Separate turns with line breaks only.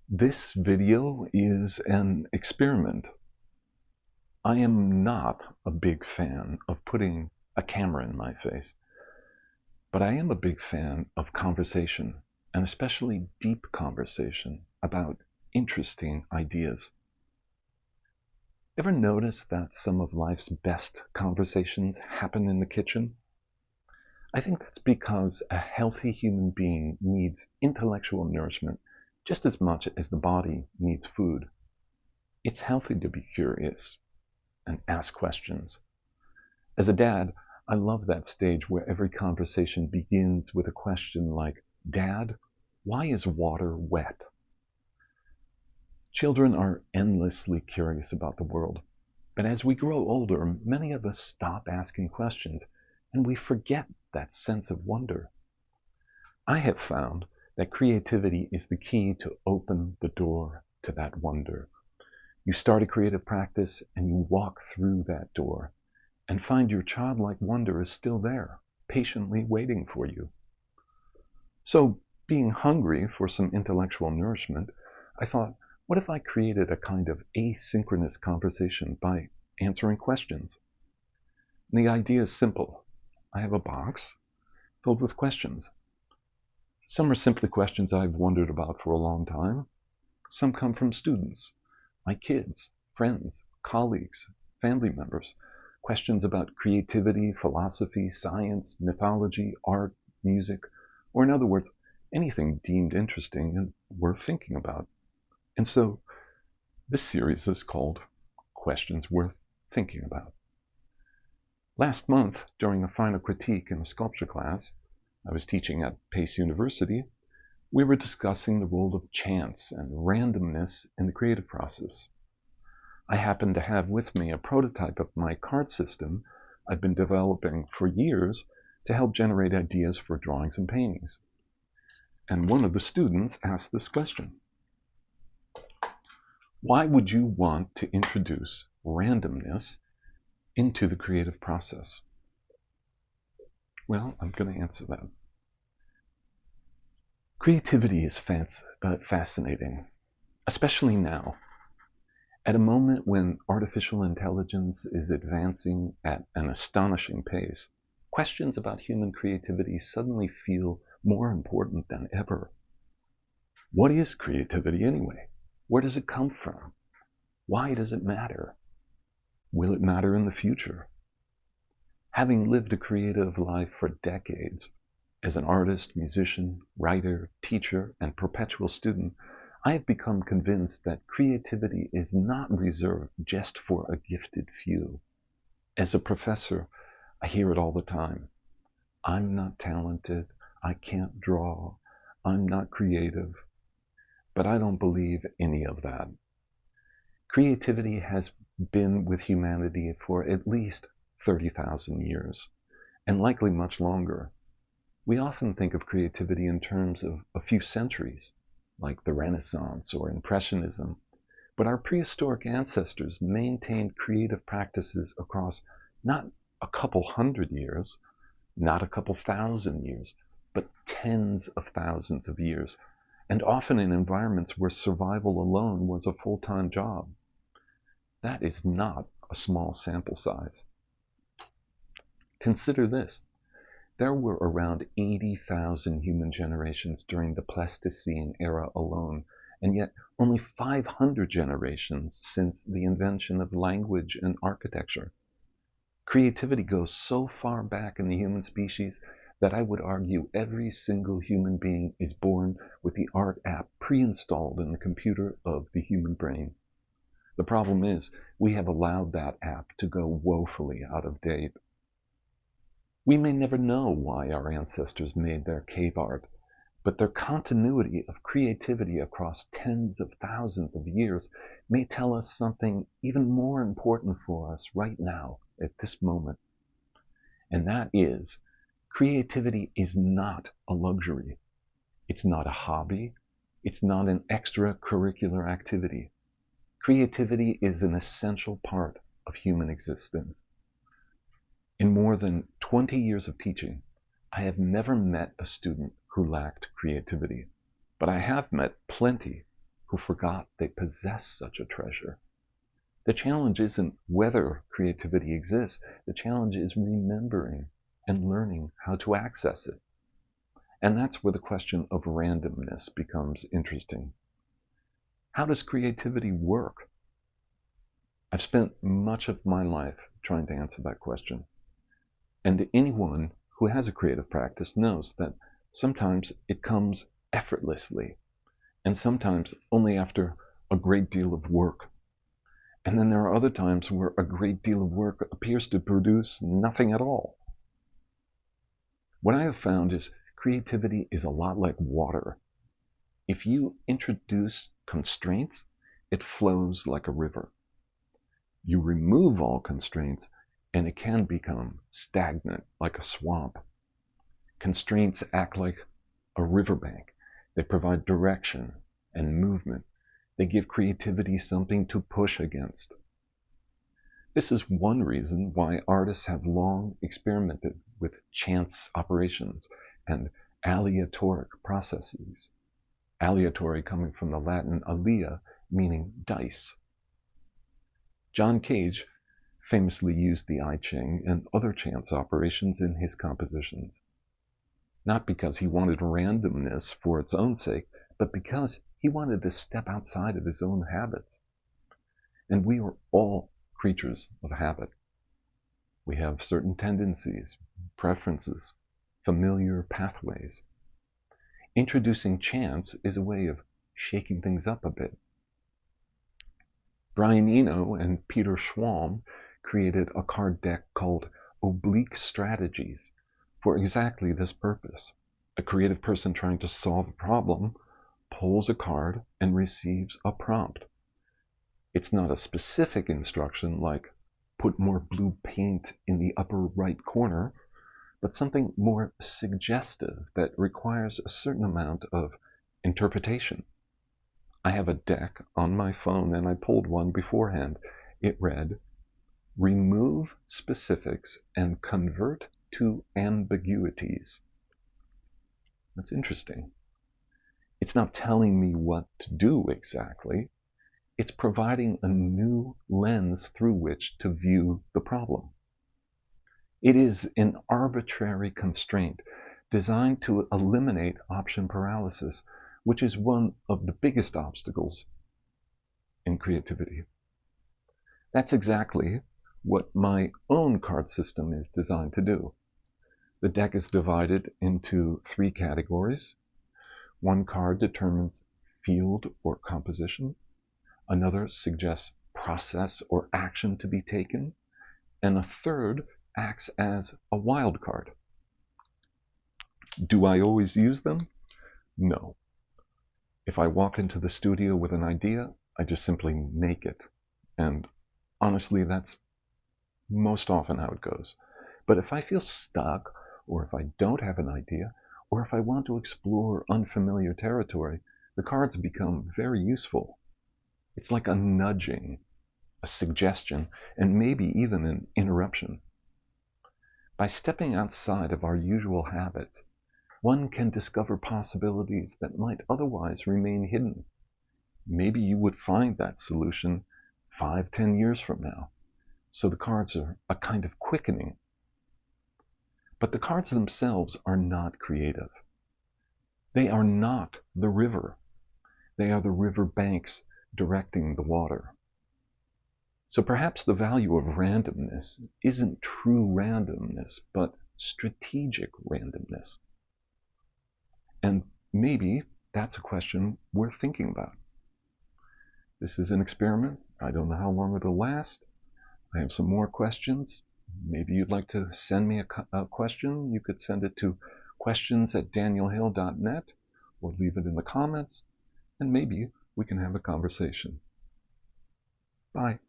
This video is an experiment. I am not a big fan of putting a camera in my face, but I am a big fan of conversation, and especially deep conversation about interesting ideas. Ever notice that some of life's best conversations happen in the kitchen? I think that's because a healthy human being needs intellectual nourishment just as much as the body needs food. It's healthy to be curious and ask questions. As a dad, I love that stage where every conversation begins with a question like, "Dad, why is water wet?" Children are endlessly curious about the world, but as we grow older, many of us stop asking questions and we forget that sense of wonder. I have found that creativity is the key to open the door to that wonder. You start a creative practice and you walk through that door and find your childlike wonder is still there, patiently waiting for you. So, being hungry for some intellectual nourishment, I thought, what if I created a kind of asynchronous conversation by answering questions? And the idea is simple. I have a box filled with questions. Some are simply questions I've wondered about for a long time. Some come from students, my kids, friends, colleagues, family members. Questions about creativity, philosophy, science, mythology, art, music, or in other words, anything deemed interesting and worth thinking about. And so this series is called Questions Worth Thinking About. Last month, during a final critique in a sculpture class I was teaching at Pace University, we were discussing the role of chance and randomness in the creative process. I happened to have with me a prototype of my card system I've been developing for years to help generate ideas for drawings and paintings. And one of the students asked this question: why would you want to introduce randomness into the creative process? Well, I'm going to answer that. Creativity is fascinating, especially now. At a moment when artificial intelligence is advancing at an astonishing pace, questions about human creativity suddenly feel more important than ever. What is creativity anyway? Where does it come from? Why does it matter? Will it matter in the future? Having lived a creative life for decades, as an artist, musician, writer, teacher, and perpetual student, I have become convinced that creativity is not reserved just for a gifted few. As a professor, I hear it all the time. I'm not talented, I can't draw, I'm not creative. But I don't believe any of that. Creativity has been with humanity for at least 30,000 years, and likely much longer. We often think of creativity in terms of a few centuries, like the Renaissance or Impressionism, but our prehistoric ancestors maintained creative practices across not a couple hundred years, not a couple thousand years, but tens of thousands of years, and often in environments where survival alone was a full-time job. That is not a small sample size. Consider this. There were around 80,000 human generations during the Pleistocene era alone, and yet only 500 generations since the invention of language and architecture. Creativity goes so far back in the human species that I would argue every single human being is born with the art app pre-installed in the computer of the human brain. The problem is, we have allowed that app to go woefully out of date. We may never know why our ancestors made their cave art, but their continuity of creativity across tens of thousands of years may tell us something even more important for us right now, at this moment. And that is, creativity is not a luxury. It's not a hobby. It's not an extracurricular activity. Creativity is an essential part of human existence. In more than 20 years of teaching, I have never met a student who lacked creativity, but I have met plenty who forgot they possess such a treasure. The challenge isn't whether creativity exists. The challenge is remembering and learning how to access it. And that's where the question of randomness becomes interesting. How does creativity work? I've spent much of my life trying to answer that question. And anyone who has a creative practice knows that sometimes it comes effortlessly, and sometimes only after a great deal of work. And then there are other times where a great deal of work appears to produce nothing at all. What I have found is creativity is a lot like water. If you introduce constraints, it flows like a river. You remove all constraints, and it can become stagnant like a swamp. Constraints act like a riverbank. They provide direction and movement. They give creativity something to push against. This is one reason why artists have long experimented with chance operations and aleatoric processes. Aleatory coming from the Latin alea, meaning dice. John Cage famously used the I Ching and other chance operations in his compositions. Not because he wanted randomness for its own sake, but because he wanted to step outside of his own habits. And we are all creatures of habit. We have certain tendencies, preferences, familiar pathways. Introducing chance is a way of shaking things up a bit. Brian Eno and Peter Schwalm created a card deck called Oblique Strategies for exactly this purpose. A creative person trying to solve a problem pulls a card and receives a prompt. It's not a specific instruction like put more blue paint in the upper right corner, but something more suggestive that requires a certain amount of interpretation. I have a deck on my phone and I pulled one beforehand. It read, remove specifics and convert to ambiguities. That's interesting. It's not telling me what to do exactly. It's providing a new lens through which to view the problem. It is an arbitrary constraint designed to eliminate option paralysis, which is one of the biggest obstacles in creativity. That's exactly what my own card system is designed to do. The deck is divided into 3 categories. One card determines field or composition. Another suggests process or action to be taken. And a third acts as a wild card. Do I always use them? No. If I walk into the studio with an idea, I just simply make it. And honestly, that's most often how it goes. But if I feel stuck, or if I don't have an idea, or if I want to explore unfamiliar territory, the cards become very useful. It's like a nudging, a suggestion, and maybe even an interruption. By stepping outside of our usual habits, one can discover possibilities that might otherwise remain hidden. Maybe you would find that solution 5-10 years from now. So the cards are a kind of quickening. But the cards themselves are not creative. They are not the river. They are the river banks directing the water. So perhaps the value of randomness isn't true randomness, but strategic randomness. And maybe that's a question worth thinking about. This is an experiment. I don't know how long it'll last. I have some more questions. Maybe you'd like to send me a question. You could send it to questions@danielhill.net or leave it in the comments, and maybe we can have a conversation. Bye.